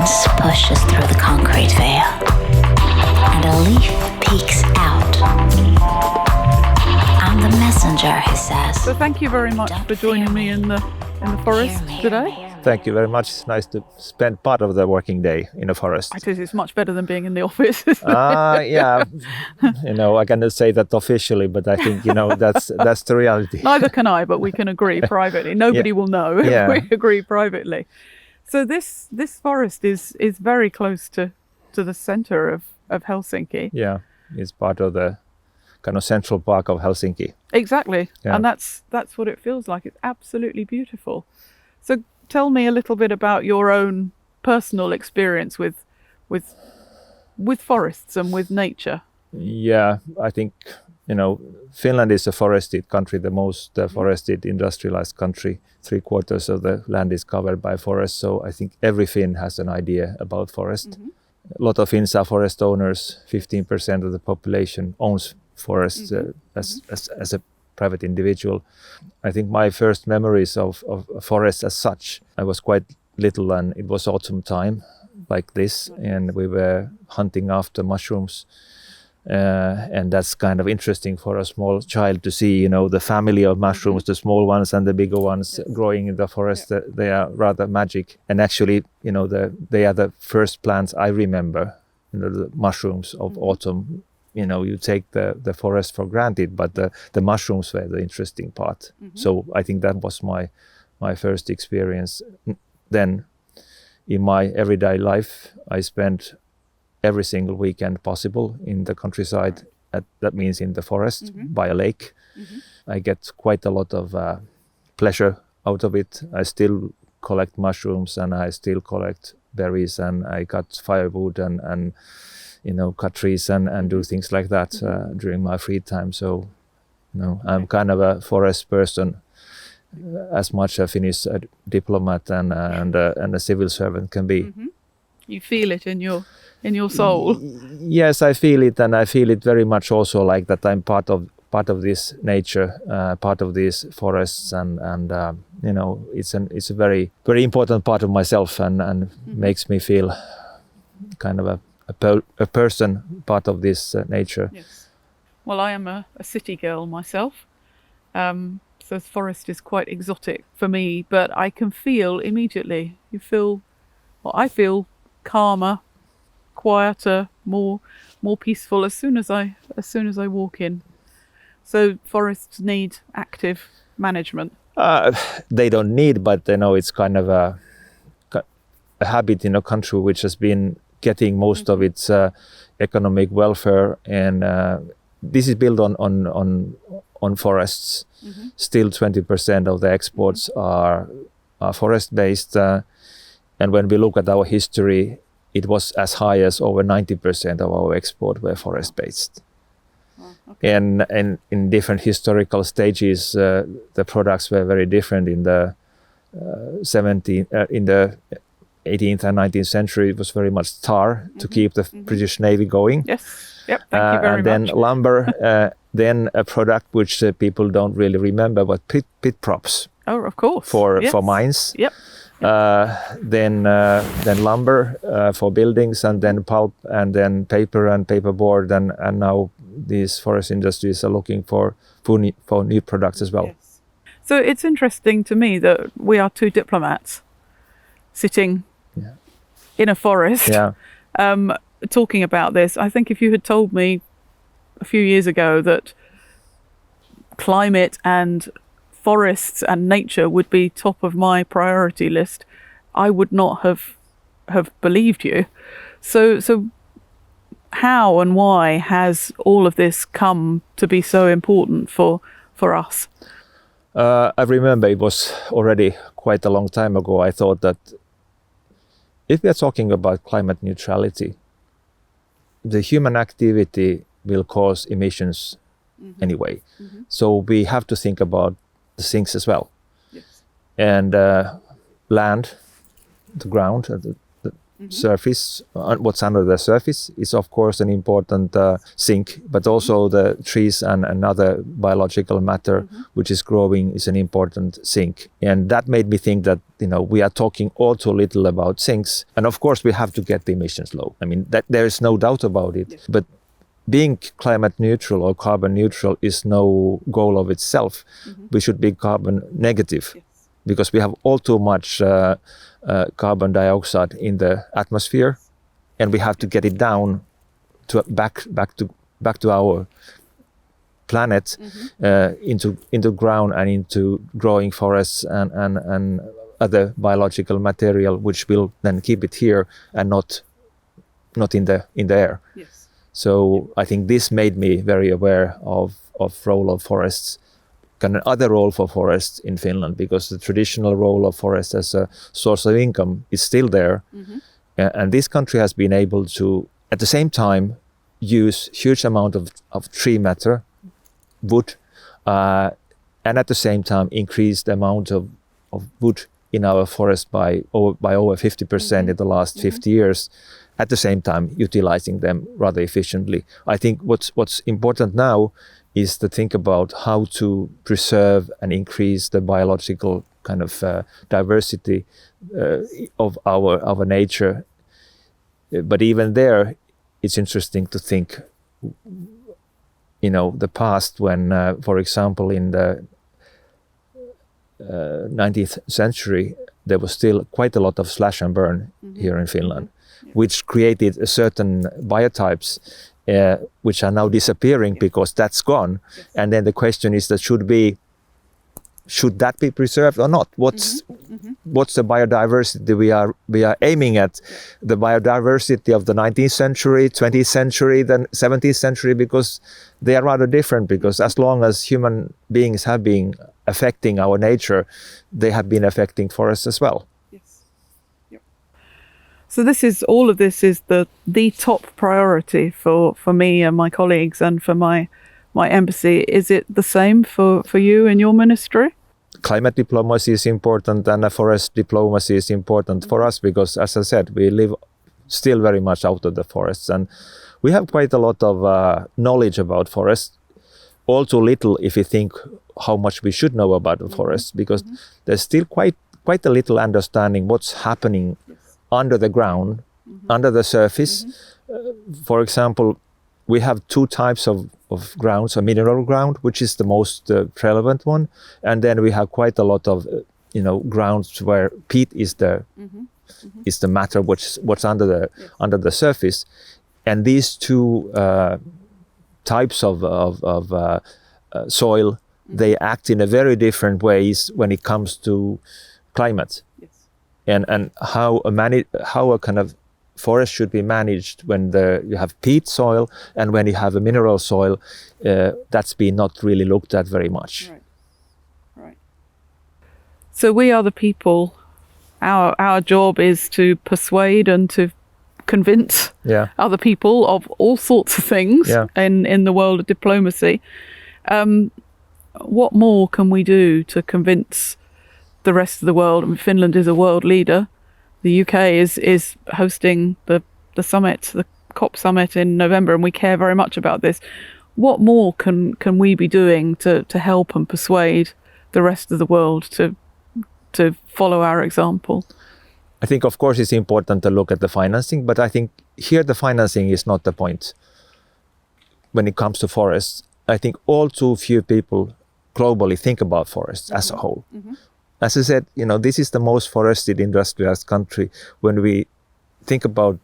darkness pushes through the concrete veil, and a leaf peeks out. I'm the messenger, he says. So thank you very much for joining me in the forest today. Thank you very much. It's nice to spend part of the working day in the forest. It is. It's much better than being in the office. Yeah, I cannot say that officially, but I think that's the reality. Neither can I, but we can agree privately. Nobody will know if we agree privately. So this forest is very close to the center of Helsinki. Yeah, it's part of the kind of central park of Helsinki. Exactly, yeah. And that's what it feels like. It's absolutely beautiful. So tell me a little bit about your own personal experience with forests and with nature. Yeah, I think Finland is a forested country, the most forested industrialized country. 3/4 of the land is covered by forest, so I think every Finn has an idea about forest. Mm-hmm. A lot of Finns are forest owners. 15% of the population owns forests as a private individual. I think my first memories of forest as such, I was quite little and it was autumn time like this, and we were hunting after mushrooms. And that's kind of interesting for a small child to see, the family of mushrooms, the small ones and the bigger ones growing in the forest. Yeah. They are rather magic. And actually, they are the first plants I remember, the mushrooms of autumn. You take the forest for granted, but the mushrooms were the interesting part. Mm-hmm. So I think that was my first experience. Then in my everyday life, I spent every single weekend possible in the countryside. That means in the forest, by a lake. Mm-hmm. I get quite a lot of pleasure out of it. I still collect mushrooms and I still collect berries, and I cut firewood and cut trees and do things like that during my free time. So, I'm kind of a forest person, as much a Finnish diplomat and a civil servant can be. Mm-hmm. You feel it in your soul. Yes, I feel it, and I feel it very much also like that I'm part of this nature, part of these forests, and it's a very, very important part of myself, and makes me feel kind of a person, part of this nature. Yes. Well, I am a city girl myself, so the forest is quite exotic for me, but I can feel immediately. I feel calmer, quieter, more peaceful as soon as I walk in. So forests need active management. They don't need, but it's kind of a habit in a country which has been getting most of its economic welfare, and this is built on forests. Mm-hmm. Still 20% of the exports are forest based, and when we look at our history, it was as high as over 90% of our export were forest based. Oh, okay. And in different historical stages, the products were very different. In the 18th and 19th century, it was very much tar to keep the British Navy going. Yes. Yep. Thank you very and then much. Lumber, then a product which people don't really remember, but pit props. Oh, of course. For mines. Yep. Then lumber for buildings, and then pulp, and then paper and paperboard, and now these forest industries are looking for new products as well. Yes. So it's interesting to me that we are two diplomats sitting in a forest talking about this. I think if you had told me a few years ago that climate and forests and nature would be top of my priority list, I would not have believed you. So how and why has all of this come to be so important for us? I remember it was already quite a long time ago. I thought that if we are talking about climate neutrality, the human activity will cause emissions anyway. Mm-hmm. So we have to think about the things as well. Yes. And land, the ground, surface, what's under the surface is of course an important sink, but also the trees and another biological matter which is growing is an important sink. And that made me think that we are talking all too little about sinks, and of course we have to get the emissions low. I mean, that there is no doubt about it. Yes. But being climate neutral or carbon neutral is no goal of itself. We should be carbon negative. Yes. Because we have all too much carbon dioxide in the atmosphere, and we have to get it down to back to our planet, into ground and into growing forests and other biological material, which will then keep it here and not in the air. Yes. So I think this made me very aware of role of forests. Kind of other role for forests in Finland, because the traditional role of forests as a source of income is still there. And this country has been able to, at the same time, use huge amount of tree matter, wood, and at the same time increase the amount of wood in our forest by over 50% in the last 50 years, at the same time utilizing them rather efficiently. I think what's important now is to think about how to preserve and increase the biological kind of diversity of our nature. But even there, it's interesting to think, the past when, for example, in the 19th century, there was still quite a lot of slash and burn here in Finland, which created a certain biotypes which are now disappearing because that's gone. Yes. And then the question is that should that be preserved or not? What's the biodiversity we are aiming at? The biodiversity of the 19th century, 20th century, then 17th century, because they are rather different, because as long as human beings have been affecting our nature, they have been affecting forests as well. So all of this is the top priority for me and my colleagues and for my embassy. Is it the same for you and your ministry? Climate diplomacy is important, and forest diplomacy is important for us, because, as I said, we live still very much out of the forests, and we have quite a lot of knowledge about forests. All too little if you think how much we should know about the forests, because there's still quite a little understanding what's happening under the ground, under the surface. For example, we have two types of grounds: a mineral ground, which is the most relevant one, and then we have quite a lot of grounds where peat is the matter what's under the surface. And these two types of soil, they act in a very different ways when it comes to climate. And how a kind of forest should be managed when you have peat soil and when you have a mineral soil, that's been not really looked at very much. Right. So we are the people. Our job is to persuade and to convince other people of all sorts of things in the world of diplomacy. What more can we do to convince the rest of the world? I mean, Finland is a world leader. The UK is hosting the summit, the COP summit in November, and we care very much about this. What more can we be doing to help and persuade the rest of the world to follow our example? I think, of course, it's important to look at the financing, but I think here the financing is not the point when it comes to forests. I think all too few people globally think about forests as a whole. As I said, this is the most forested industrialized country. When we think about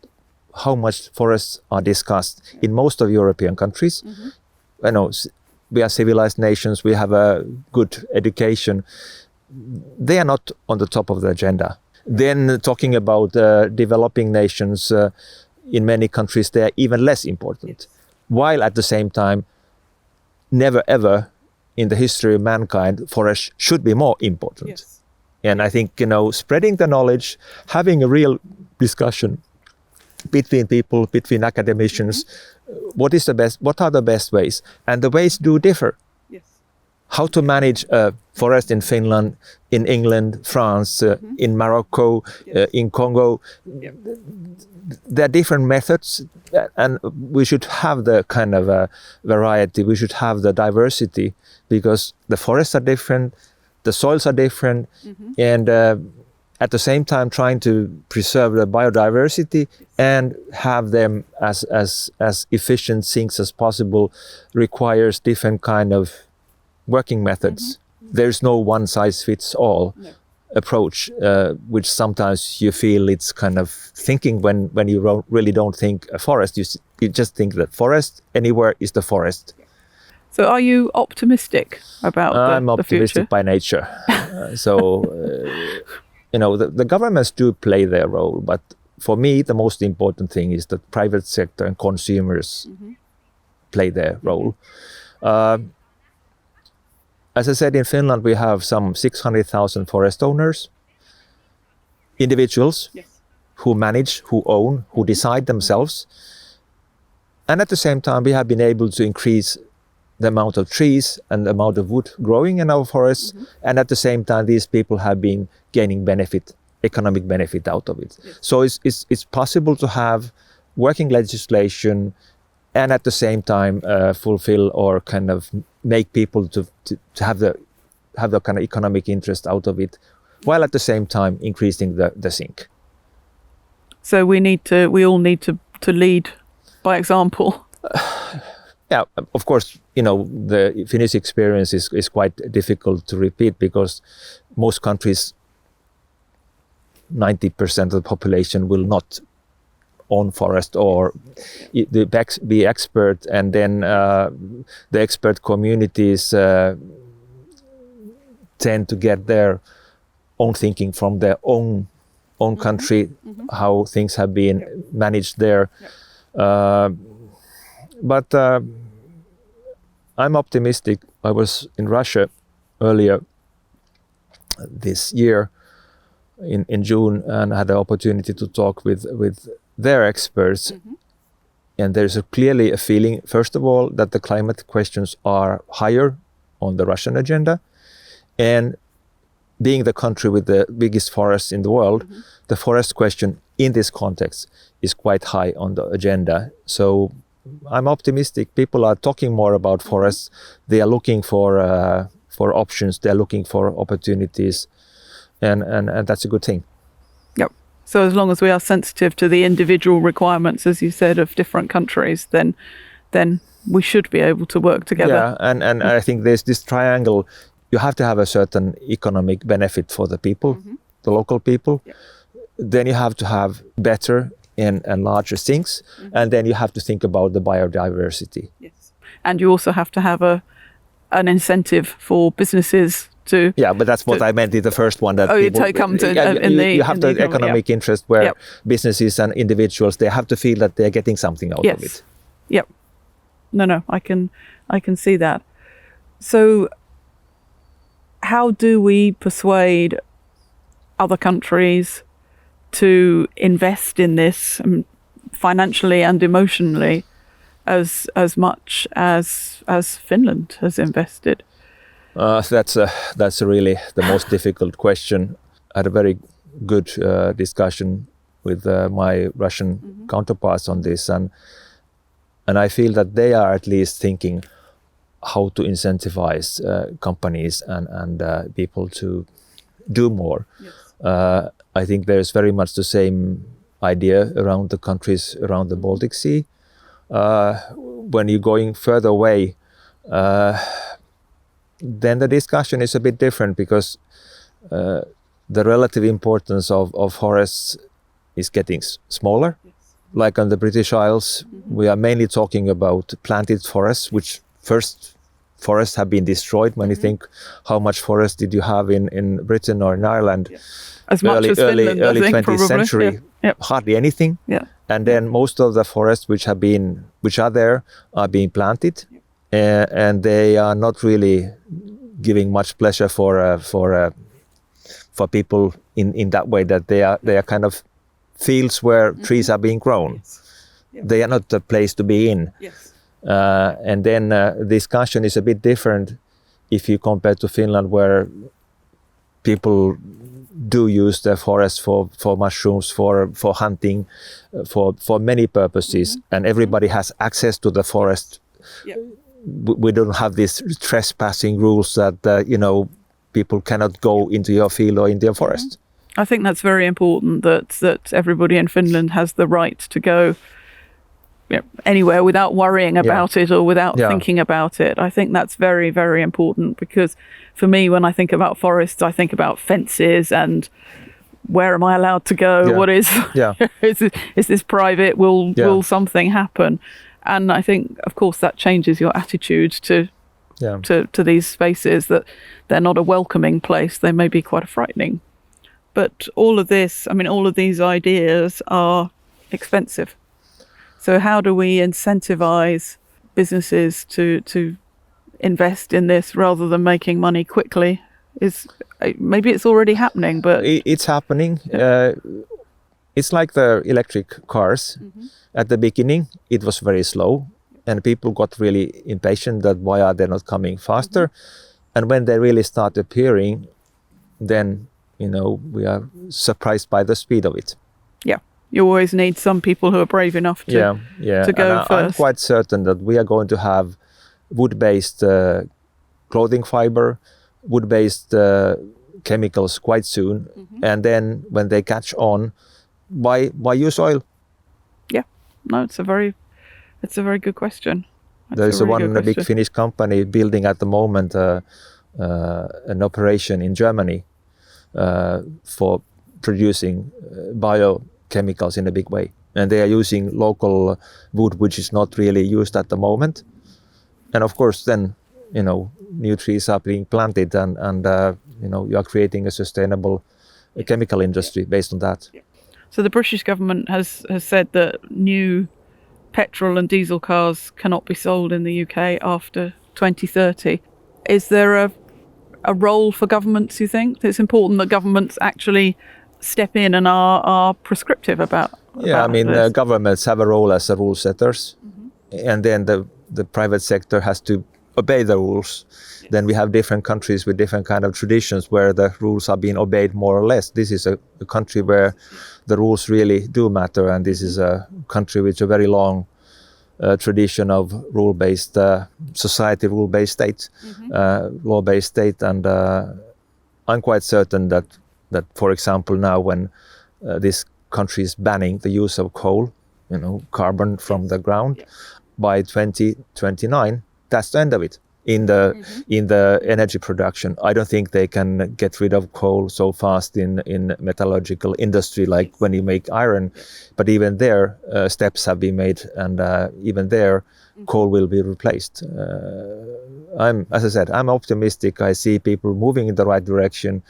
how much forests are discussed in most of European countries, we are civilized nations, we have a good education. They are not on the top of the agenda. Then talking about developing nations, in many countries, they are even less important. While at the same time, never ever in the history of mankind, forests should be more important. Yes. And I think, spreading the knowledge, having a real discussion between people, between academicians, what are the best ways? And the ways do differ. Yes. how to manage a forest in Finland, in England, France, in Morocco, in Congo. There are different methods, and we should have the kind of variety. We should have the diversity, because the forests are different, the soils are different, and at the same time trying to preserve the biodiversity and have them as efficient things as possible requires different kind of working methods. There's no one size fits all approach, which sometimes you feel it's kind of thinking when you really don't think a forest. You just think that forest anywhere is the forest. So are you optimistic about I'm the future? optimistic by nature. The governments do play their role, but for me the most important thing is that private sector and consumers play their role. As I said, in Finland we have some 600,000 forest owners, individuals who manage, who own, who decide themselves. And at the same time we have been able to increase the amount of trees and the amount of wood growing in our forests. And at the same time these people have been gaining economic benefit out of it. So it's possible to have working legislation and at the same time fulfill or kind of make people to have the kind of economic interest out of it, while at the same time increasing the sink. So we all need to lead by example. Yeah, of course, the Finnish experience is quite difficult to repeat, because most countries, 90% of the population will not own forest or be expert, and then the expert communities tend to get their own thinking from their own country, how things have been managed there. But I'm optimistic. I was in Russia earlier this year in June, and I had the opportunity to talk with their experts. And there's clearly a feeling, first of all, that the climate questions are higher on the Russian agenda. And being the country with the biggest forests in the world, the forest question in this context is quite high on the agenda. So I'm optimistic. People are talking more about forests. They are looking for options. They are looking for opportunities, and that's a good thing. Yep. So as long as we are sensitive to the individual requirements, as you said, of different countries, then we should be able to work together. Yeah, and I think there's this triangle. You have to have a certain economic benefit for the people, the local people. Yep. Then you have to have better and larger things, and then you have to think about the biodiversity. Yes, and you also have to have an incentive for businesses to. Yeah, but that's what I meant in the first one. That you have the economic interest where businesses and individuals, they have to feel that they're getting something out of it. Yep. No, I can see that. So, how do we persuade other countries to invest in this financially and emotionally as much as Finland has invested? That's really the most difficult question. I had a very good discussion with my Russian counterparts on this, and I feel that they are at least thinking how to incentivize companies and people to do more. Yes. I think there's very much the same idea around the countries around the Baltic Sea. When you're going further away, then the discussion is a bit different, because the relative importance of forests is getting smaller. Yes. Like on the British Isles, we are mainly talking about planted forests, which first forests have been destroyed. When you think how much forest did you have in Britain or in Ireland, as much as Finland, early I think, 20th century, yeah. Yep. hardly anything. Yeah. And then most of the forests which are there are being planted, and they are not really giving much pleasure for people in that way, that they are kind of fields where trees are being grown. Yes. Yep. They are not the place to be in. Yes. And then the discussion is a bit different if you compare to Finland, where people do use the forest for mushrooms, for hunting, for many purposes, and everybody has access to the forest. Yeah. We don't have these trespassing rules that people cannot go into your field or into your forest. I think that's very important, that everybody in Finland has the right to go anywhere without worrying about it or without thinking about it. I think that's very, very important, because for me, when I think about forests, I think about fences and where am I allowed to go? What is is this private? Will something happen? And I think, of course, that changes your attitude to these spaces, that they're not a welcoming place. They may be quite frightening. But all of these ideas are expensive. So how do we incentivize businesses to invest in this rather than making money quickly? Maybe it's already happening, but it's happening. It's like the electric cars. At the beginning, it was very slow, and people got really impatient that why are they not coming faster? And when they really start appearing, then we are surprised by the speed of it. Yeah, you always need some people who are brave enough to go first. I'm quite certain that we are going to have wood-based clothing fiber, wood-based chemicals quite soon, and then when they catch on, why use oil? Yeah, no, it's a very good question. There's one big Finnish company building at the moment an operation in Germany for producing biochemicals in a big way, and they are using local wood which is not really used at the moment. And of course, then new trees are being planted, and you are creating a sustainable chemical industry based on that. So the British government has said that new petrol and diesel cars cannot be sold in the UK after 2030. Is there a role for governments, you think? It's important that governments actually step in and are prescriptive about this. Governments have a role as the rule setters, and then the private sector has to obey the rules. Then we have different countries with different kind of traditions where the rules are being obeyed more or less. This is a country where the rules really do matter, and this is a country with a very long tradition of rule-based society, rule-based state, law-based state. And I'm quite certain that for example, now when this country is banning the use of coal, carbon from the ground, by 2029, that's the end of it. In the energy production, I don't think they can get rid of coal so fast in metallurgical industry like when you make iron. But even there, steps have been made, and even there, coal will be replaced. As I said, I'm optimistic. I see people moving in the right direction,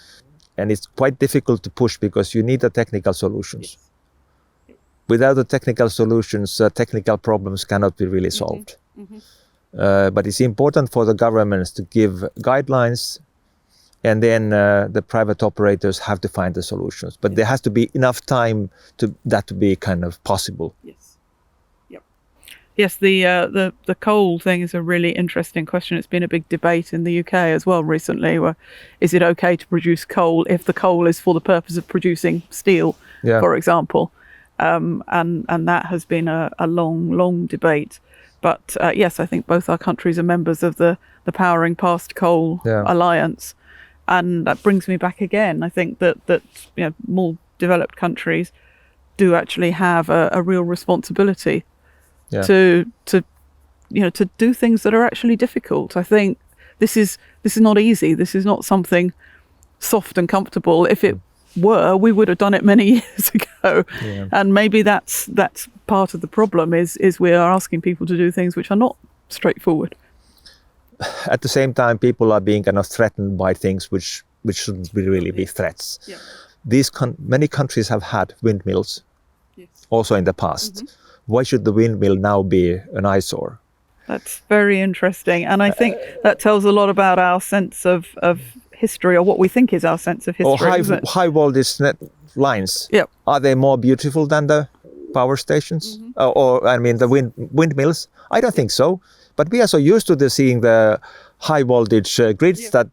and it's quite difficult to push because you need the technical solutions. Without the technical solutions, technical problems cannot be really solved. But it's important for the governments to give guidelines, and then the private operators have to find the solutions. But there has to be enough time to be kind of possible. Yes. Yep. Yes, the coal thing is a really interesting question. It's been a big debate in the UK as well recently. Where is it okay to produce coal if the coal is for the purpose of producing steel, for example? And that has been a long debate. But yes, I think both our countries are members of the Powering Past Coal Alliance. And that brings me back again. I think that more developed countries do actually have a real responsibility to do things that are actually difficult. I think this is not easy. This is not something soft and comfortable. If it were, we would have done it many years ago. And maybe that's part of the problem is we are asking people to do things which are not straightforward. At the same time, people are being kind of threatened by things which shouldn't really be threats. Many countries have had windmills also in the past. Why should the windmill now be an eyesore? That's very interesting, and I think that tells a lot about our sense of history, or what we think is our sense of history. Or high voltage lines. Are they more beautiful than the power stations? The windmills? I don't think so. But we are so used to seeing the high voltage grids that,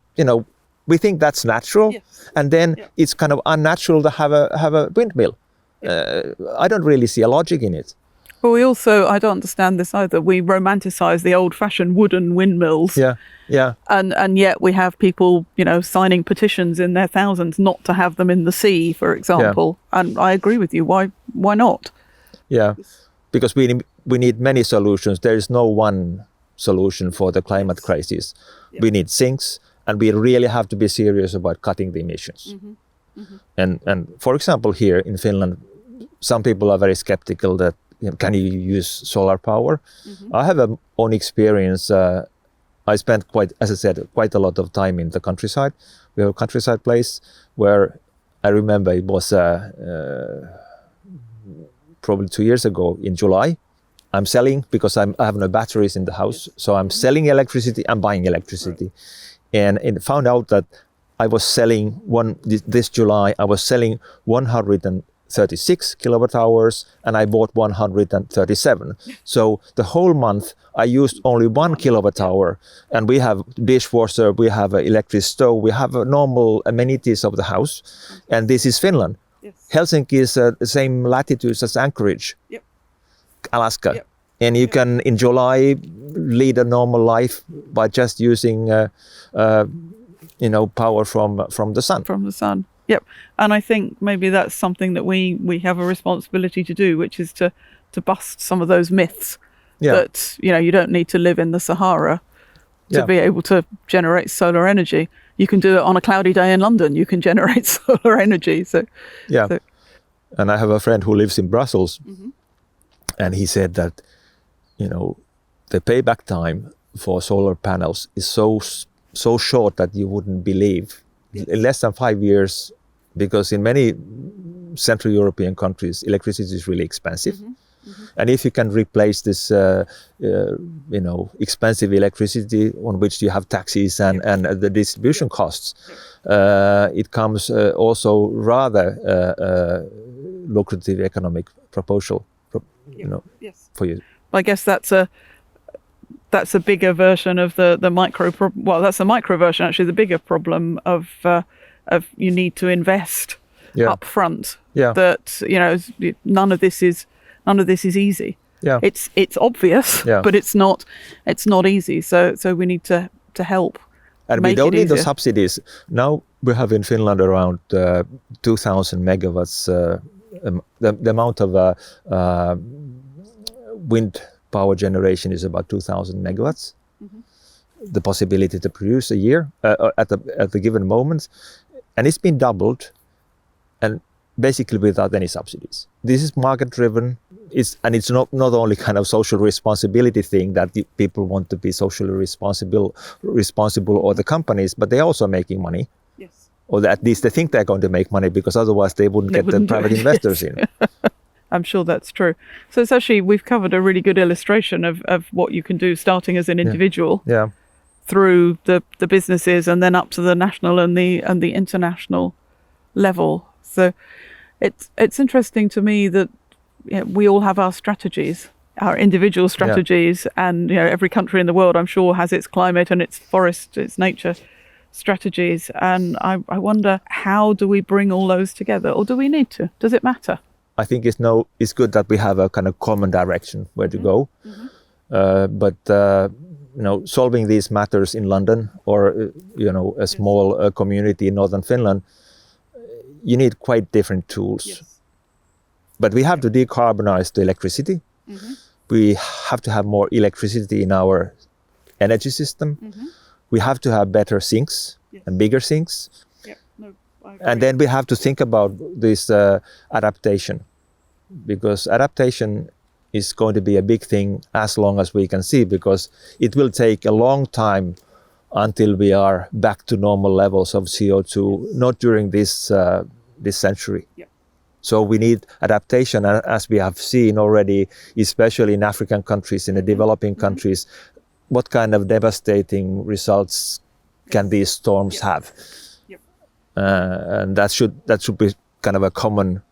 we think that's natural. Yes. And then it's kind of unnatural to have a windmill. I don't really see a logic in it. But we also, I don't understand this either, we romanticize the old-fashioned wooden windmills. Yeah. And yet we have people, signing petitions in their thousands not to have them in the sea, for example. Yeah. And I agree with you. Why not? Yeah, because we need many solutions. There is no one solution for the climate crisis. Yeah. We need sinks, and we really have to be serious about cutting the emissions. And for example, here in Finland, some people are very skeptical that can you use solar power? I have a own experience. I spent quite a lot of time in the countryside. We have a countryside place where I remember it was probably 2 years ago in July. I'm selling because I have no batteries in the house. So I'm selling electricity and buying electricity. Right. And found out that I was selling this July, I was selling 136 kilowatt hours and I bought 137. So the whole month I used only 1 kilowatt hour, and we have dishwasher, we have an electric stove, we have normal amenities of the house. And this is Finland. Yes. Helsinki is the same latitude as Anchorage, Alaska. Yep. And you can, in July, lead a normal life by just using power from the sun. From the sun. Yep. And I think maybe that's something that we have a responsibility to do, which is to bust some of those myths that, you don't need to live in the Sahara to be able to generate solar energy. You can do it on a cloudy day in London. You can generate solar energy. So And I have a friend who lives in Brussels, and he said that, the payback time for solar panels is so short that you wouldn't believe. In less than 5 years, because in many Central European countries, electricity is really expensive. And if you can replace this, expensive electricity on which you have taxes and the distribution costs, it comes also rather lucrative economic proposal, for you. I guess that's a bigger version of the micro. That's a micro version actually. The bigger problem of you need to invest up front. Yeah. That none of this is easy. Yeah. It's obvious, but it's not easy. So we need to help. And we don't need the subsidies. Now we have in Finland around 2,000 megawatts. The amount of wind power generation is about 2,000 megawatts. The possibility to produce a year at the given moment, and it's been doubled, and basically without any subsidies. This is market driven. It's not only kind of social responsibility thing that the people want to be socially responsible, or the companies, but they're also making money. Yes. Or at least they think they're going to make money, because otherwise they wouldn't get the private investors in. I'm sure that's true. So it's actually, we've covered a really good illustration of what you can do starting as an individual through the businesses and then up to the national and the international level. So it's interesting to me that we all have our strategies, our individual strategies, and every country in the world, I'm sure, has its climate and its forest, its nature strategies. And I wonder, how do we bring all those together, or do we need to? Does it matter? I think it's good that we have a kind of common direction where to go. But solving these matters in London or a small community in northern Finland, you need quite different tools. Yes. But we have to decarbonize the electricity. We have to have more electricity in our energy system. We have to have better sinks and bigger sinks. And then we have to think about this adaptation, because adaptation is going to be a big thing as long as we can see, because it will take a long time until we are back to normal levels of CO2, not during this century. So we need adaptation, as we have seen already, especially in African countries, in the developing countries. What kind of devastating results can these storms have? And that should be kind of a common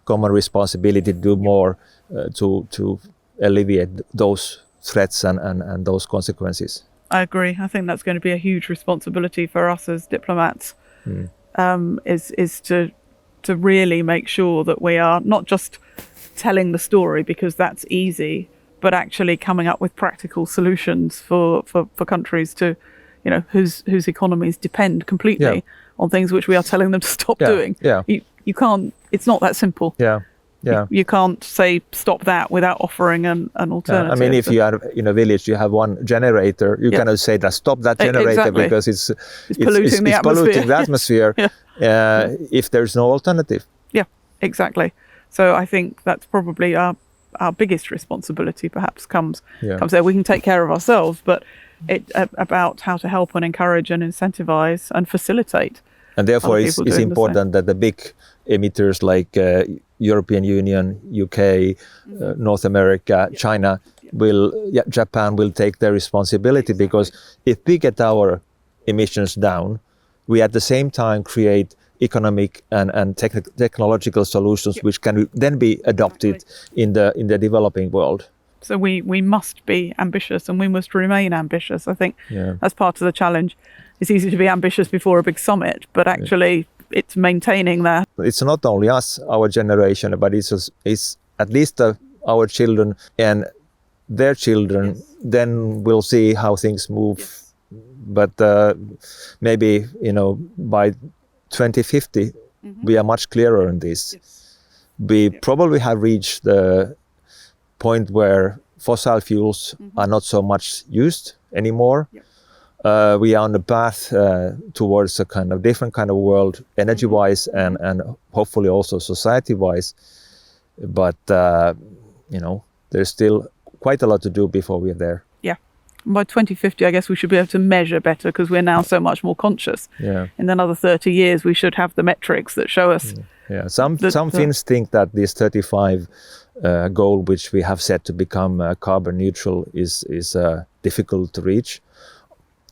responsibility to do more to alleviate those threats and those consequences. I agree. I think that's going to be a huge responsibility for us as diplomats, is to really make sure that we are not just telling the story, because that's easy, but actually coming up with practical solutions for countries to, whose economies depend completely on things which we are telling them to stop doing. Yeah. You can't. It's not that simple. Yeah. Yeah. You can't say stop that without offering an alternative. I mean, if you are in a village, you have one generator, you cannot say that stop that generator because it's polluting the atmosphere. Polluting the atmosphere if there's no alternative. Yeah, exactly. So I think that's probably our biggest responsibility perhaps comes there. We can take care of ourselves, but about how to help and encourage and incentivize and facilitate. And therefore it's important that the big emitters like European Union, UK, North America, China Japan will take their responsibility, because if we get our emissions down, we at the same time create economic and technological solutions which can then be adopted in the developing world. So we must be ambitious, and we must remain ambitious. I think that's part of the challenge. It's easy to be ambitious before a big summit, but actually it's maintaining that. It's not only us, our generation, but it's at least our children and their children. Then we'll see how things move. But maybe, by 2050, we are much clearer in this. We probably have reached the point where fossil fuels are not so much used anymore. We are on the path towards a kind of different kind of world, energy-wise and hopefully also society-wise. But, there's still quite a lot to do before we're there. Yeah. By 2050, I guess we should be able to measure better, because we're now so much more conscious. Yeah. In another 30 years, we should have the metrics that show us. Yeah. Some Finns think that this 35 goal, which we have set to become carbon neutral, is difficult to reach.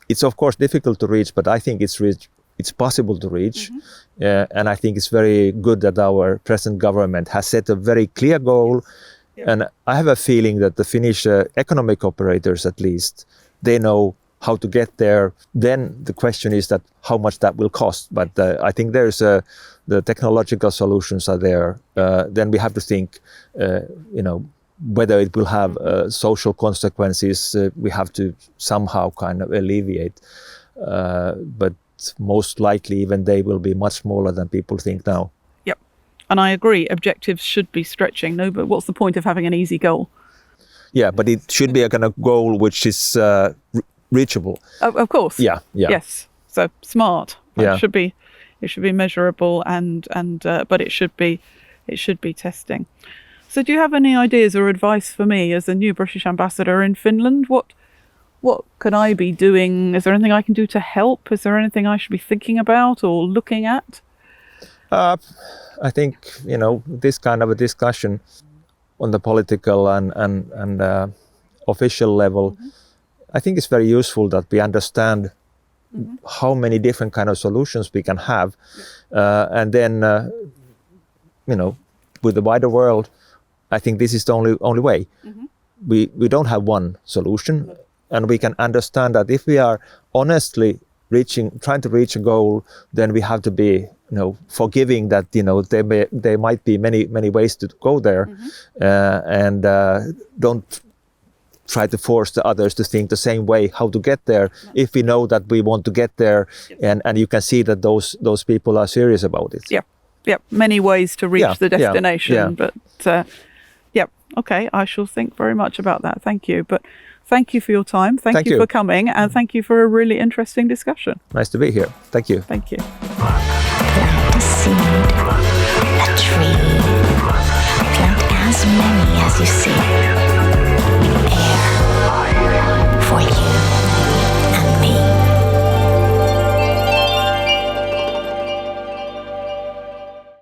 It's of course difficult to reach, but I think it's possible to reach. And I think it's very good that our present government has set a very clear goal. And I have a feeling that the Finnish economic operators, at least, they know how to get there. Then the question is that how much that will cost. But I think there's the technological solutions are there. Then we have to think, whether it will have social consequences. We have to somehow kind of alleviate. But most likely, even they will be much smaller than people think now. Yep. And I agree, objectives should be stretching. No, but what's the point of having an easy goal? Yeah, but it should be a kind of goal which is reachable. Of course. Yeah. Yes. So smart. Yeah. It should be measurable but it should be testing. So do you have any ideas or advice for me as a new British ambassador in Finland? What can I be doing? Is there anything I can do to help? Is there anything I should be thinking about or looking at? I think, this kind of a discussion on the political and official level, I think it's very useful that we understand how many different kind of solutions we can have. And then, with the wider world, I think this is the only way. We don't have one solution, and we can understand that if we are honestly trying to reach a goal, then we have to be, forgiving that, there might be many ways to go there, and don't try to force the others to think the same way how to get there. If we know that we want to get there, and you can see that those people are serious about it. Yeah, many ways to reach the destination, but okay, I shall think very much about that. Thank you. But thank you for your time. Thank you for coming, and thank you for a really interesting discussion. Nice to be here. Thank you. Thank you. Plant a seed, a tree. Plant as many as you see.